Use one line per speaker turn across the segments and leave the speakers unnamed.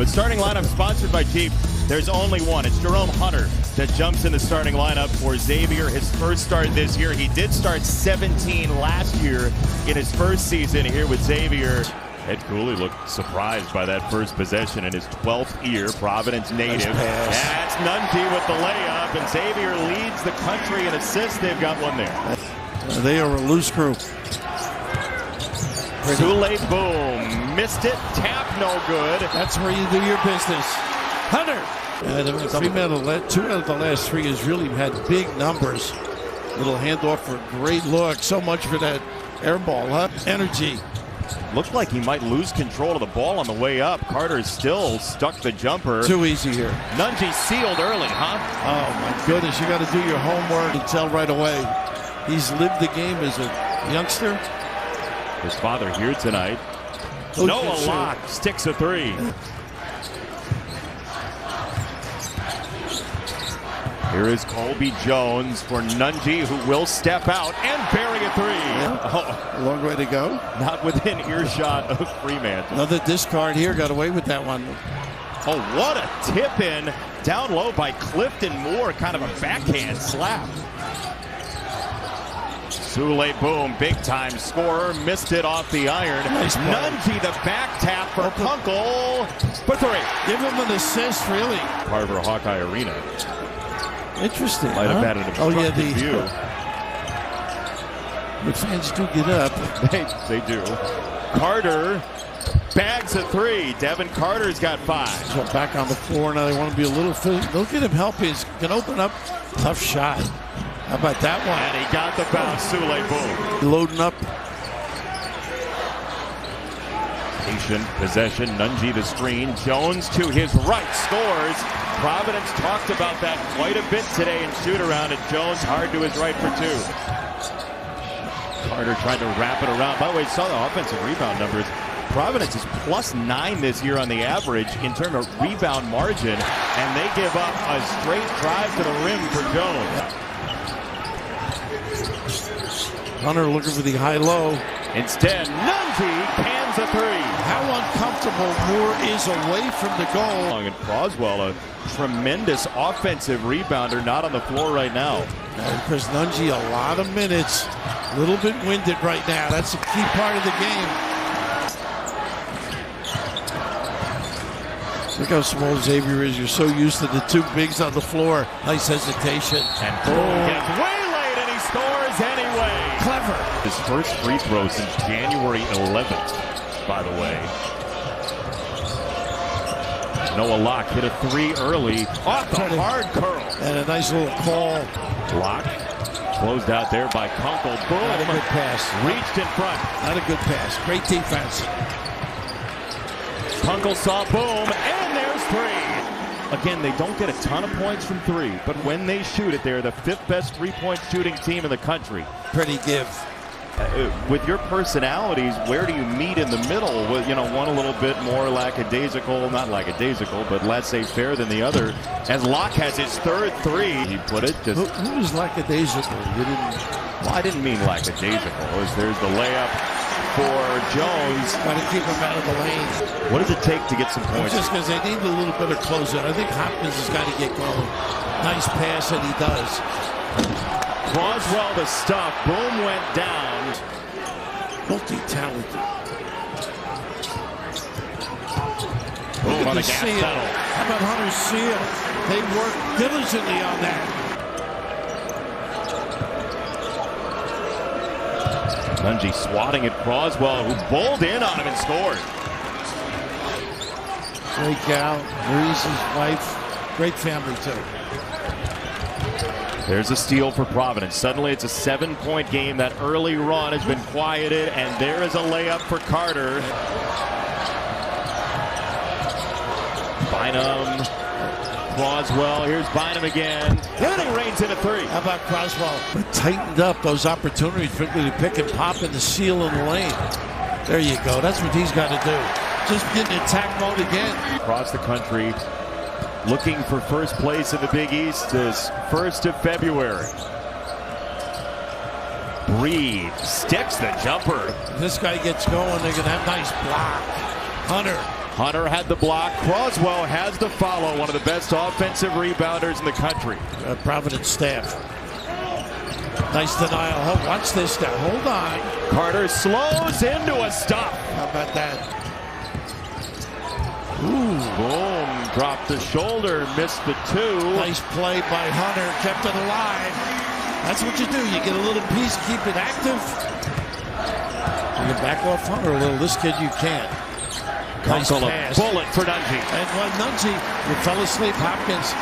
But starting lineup sponsored by Jeep. There's only one. It's Jerome Hunter that jumps in the starting lineup for Xavier. His first start this year. He did start 17 last year in his first season here with Xavier. Ed Cooley looked surprised by that first possession in his 12th year. Providence native. That's Nunji with the layup, and Xavier leads the country in assists. They've got one there.
They are a loose group.
Sule Boom missed it. Tap no good.
That's where you do your business. Hunter. Two out of the last three has really had big numbers. Little handoff for a great look. So much for that air ball. Huh? Energy.
Looked like he might lose control of the ball on the way up. Carter still stuck the jumper.
Too easy here.
Nunji sealed early, huh?
Oh, my goodness. You got to do your homework and tell right away. He's lived the game as a youngster.
His father here tonight. Noah Locke sticks a three. Here is Colby Jones for Nunji, who will step out and bury a three.
Yeah.
Oh,
a long way to go.
Not within earshot of Fremantle.
Another discard here. Got away with that one.
Oh, what a tip in down low by Clifton Moore. Kind of a backhand slap. Sule Boom, big-time scorer, missed it off the iron.
Nice play.
Nunji, the back tap for Kunkel for three.
Give him an assist, really.
Carver Hawkeye Arena.
Interesting.
Might have had an obstructed view.
The fans do get up.
They do. Carter bags a three. Devin Carter's got 5.
So back on the floor now. They want to be a little physical. They'll get him help. He can open up. Tough shot. How about that one?
And he got the bounce. Sule Boom.
Loading up.
Patient possession. Nunji the screen. Jones to his right scores. Providence talked about that quite a bit today in shoot-around, and Jones hard to his right for 2. Carter tried to wrap it around. By the way, saw the offensive rebound numbers. Providence is +9 this year on the average in terms of rebound margin, and they give up a straight drive to the rim for Jones.
Hunter looking for the high-low.
Instead, Nunji cans a three.
How uncomfortable Moore is away from the goal.
And Croswell, a tremendous offensive rebounder, not on the floor right now.
Because Nunji, a lot of minutes, a little bit winded right now. That's a key part of the game. Look how small Xavier is. You're so used to the two bigs on the floor. Nice hesitation.
And Boom gets waylaid, and he scores anyway.
Clever.
His first free throw since January 11th, by the way. Noah Locke hit a three early off the hard curl.
And a nice little call.
Locke closed out there by Kunkel. Boom.
Not a good pass.
Reached in front.
Not a good pass. Great defense.
Kunkel saw Boom, and there's 3. Again, they don't get a ton of points from 3, but when they shoot it, they're the 5th best three-point shooting team in the country.
Pretty give.
With your personalities, where do you meet in the middle? Well, you know, one a little bit more lackadaisical, not lackadaisical, but laissez-faire than the other. As Locke has his 3rd three, he put it.
Who is lackadaisical?
Well, I didn't mean lackadaisical. There's the layup for Jones.
Got to keep him out of the lane.
What does it take to get some points?
Just because they need a little bit of closer. I think Hopkins has got to get going. Nice pass, and he does.
Croswell the stuff. Boom went down.
Multi-talented.
Boom on the gas
seal.
pedal.
How about Hunter's seal? They work diligently on that.
Nunji swatting at Croswell, who bowled in on him and scored.
Great gal. Marise's wife. Great family, too.
There's a steal for Providence. Suddenly it's a 7-point game. That early run has been quieted, and there is a layup for Carter. Bynum, Croswell, here's Bynum again. And he reigns in a 3.
How about Croswell? Tightened up those opportunities, particularly to pick and pop in the seal in the lane. There you go. That's what he's got to do. Just get in attack mode again.
Across the country, looking for first place in the Big East this 1st of February. Breed sticks the jumper.
If this guy gets going, they're going to have nice block. Hunter
Hunter had the block. Croswell has the follow. One of the best offensive rebounders in the country.
Providence staff. Nice denial. Oh, watch this now. Hold on.
Carter slows into a stop.
How about that?
Ooh, boom. Dropped the shoulder. Missed the two.
Nice play by Hunter. Kept it alive. That's what you do. You get a little piece, keep it active. You can back off Hunter a little. This kid you can't. Nice pass.
Bullet for Nungy.
And Nungy, you fell asleep. Hopkins.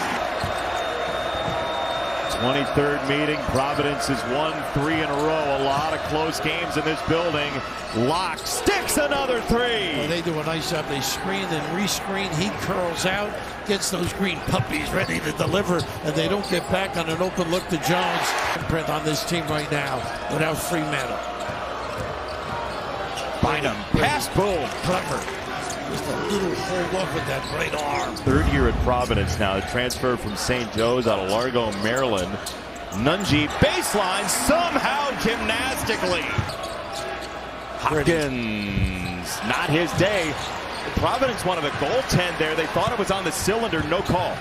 23rd meeting. Providence has won 3 in a row. A lot of close games in this building. Locke sticks another 3.
Well, they do a nice job. They screen and re-screen. He curls out, gets those green puppies ready to deliver, and they don't get back on an open look to Jones. Imprint on this team right now without Fremantle.
Bynum. Pass. Boom.
Clever. Just a little hold up with that right arm.
3rd year at Providence now. Transferred from St. Joe's out of Largo, Maryland. Nungy baseline somehow gymnastically. Hopkins, not his day. Providence wanted a goaltend there. They thought it was on the cylinder. No call.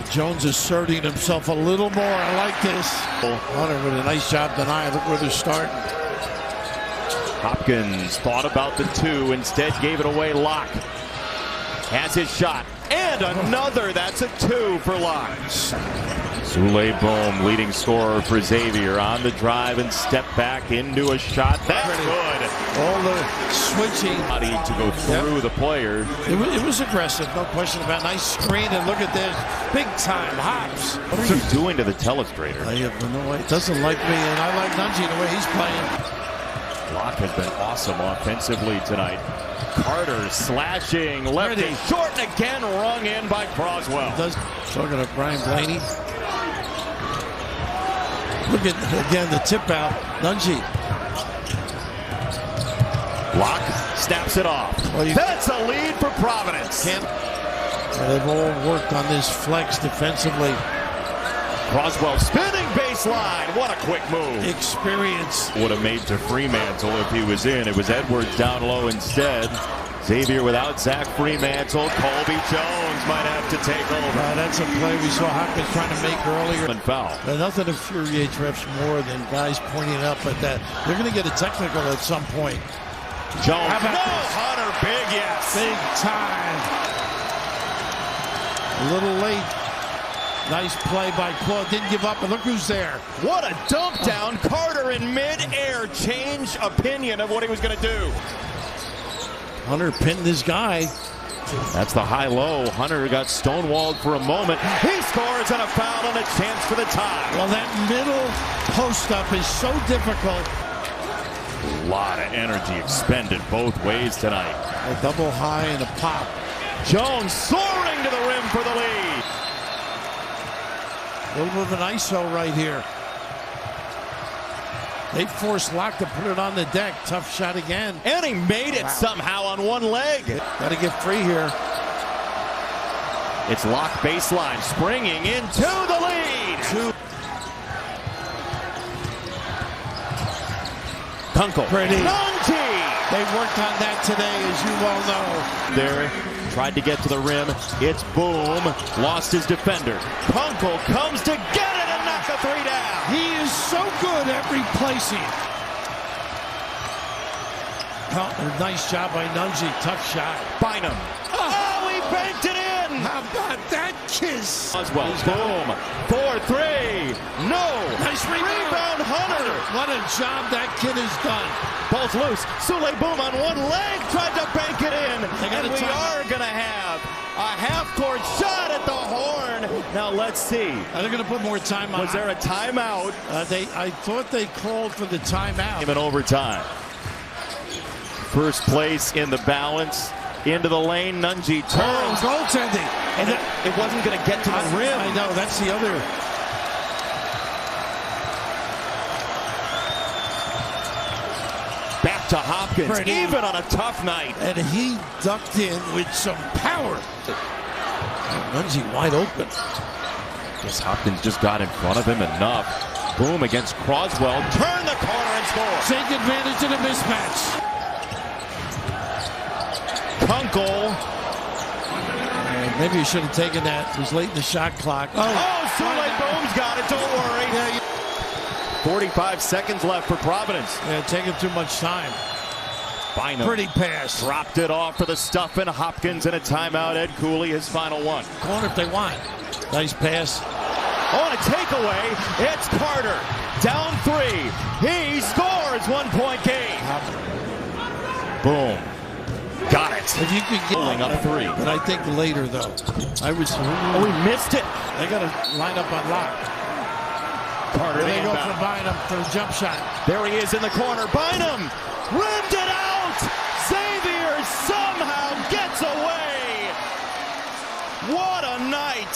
Jones asserting himself a little more. I like this. Hunter with a nice job denying. Look where they're starting.
Hopkins thought about the 2, instead gave it away. Locke has his shot, and another. That's a 2 for Locke. Souley Bohm, leading scorer for Xavier, on the drive and step back into a shot. That's good.
All the switching.
Body to go through the player.
It was aggressive, no question about it. Nice screen, and look at this. Big time hops.
What are you doing to the telestrator?
I have no idea. It doesn't like me, and I like Nungy the way he's playing.
Locke has been awesome offensively tonight. Carter slashing lefty short, and again rung in by Croswell.
Talking to Brian Blaney. Look at, again, the tip out. Nungy.
Locke snaps it off. Well, that's a lead for Providence.
They've all worked on this flex defensively.
Croswell spinning baseline. What a quick move.
Experience.
Would have made to Fremantle if he was in. It was Edwards down low instead. Xavier without Zach Fremantle. Colby Jones might have to take over.
That's a play we saw Hopkins trying to make earlier.
And foul.
Nothing infuriates refs more than guys pointing up at that. They're going to get a technical at some point.
Jones. How about this? Hunter, big yes.
Big time. A little late. Nice play by Claude. Didn't give up, and look who's there.
What a dump down. Carter in mid-air changed opinion of what he was going to do.
Hunter pinned his guy.
That's the high-low. Hunter got stonewalled for a moment. He scores on a foul and a chance for the tie.
Well, that middle post-up is so difficult.
A lot of energy expended both ways tonight.
A double high and a pop.
Jones soaring to the rim for the lead.
A little bit of an ISO right here. They forced Locke to put it on the deck. Tough shot again.
And he made it somehow on one leg.
Got to get free here.
It's Locke baseline, springing into the lead. Kunkel.
Pretty.
Nungy.
They worked on that today, as you well know.
There, tried to get to the rim. It's Boom. Lost his defender. Kunkel comes to get it and knock the 3 down.
He is so good at replacing. Nice job by Nungy. Tough shot.
Bynum. Oh, he banked it in.
How about that kiss?
Oswald. Boom. 4-3. No.
Nice
rebound. Hunter.
What a job that kid has done.
Ball's loose. Souley Boom on one leg. Tried to bank it in. And we are going to have a half-court shot at the horn. Now let's see.
They're going to put more time on.
Was there a timeout?
I thought they called for the timeout.
In overtime. First place in the balance. Into the lane. Nungy turns.
Goaltending.
And it wasn't going to get to the rim.
I know. That's the other.
Back to Hopkins. Even on a tough night.
And he ducked in with some power. Nungy wide open.
Guess Hopkins just got in front of him enough. Boom against Croswell. Turn the corner and score.
Take advantage of the mismatch.
Kunkel goal.
And maybe he should have taken that. It was late in the shot clock.
Sule Boom's got it. Don't worry.
Yeah,
45 seconds left for Providence.
yeah, taking too much time.
Bynum
Pretty pass.
dropped it off for the stuff in Hopkins and a timeout. Ed Cooley, his final one.
Corner if they want. Nice pass.
On a takeaway, it's Carter. Down 3. He scores. 1-point game. Boom. Got it.
If you could get
Pulling up 3.
But I think later, though. I was.
Oh, he missed it.
They got to line up on lock.
Carter,
They
the
go
inbound.
for Bynum for the jump shot.
There he is in the corner. Bynum ripped it out. Xavier somehow gets away. What a night.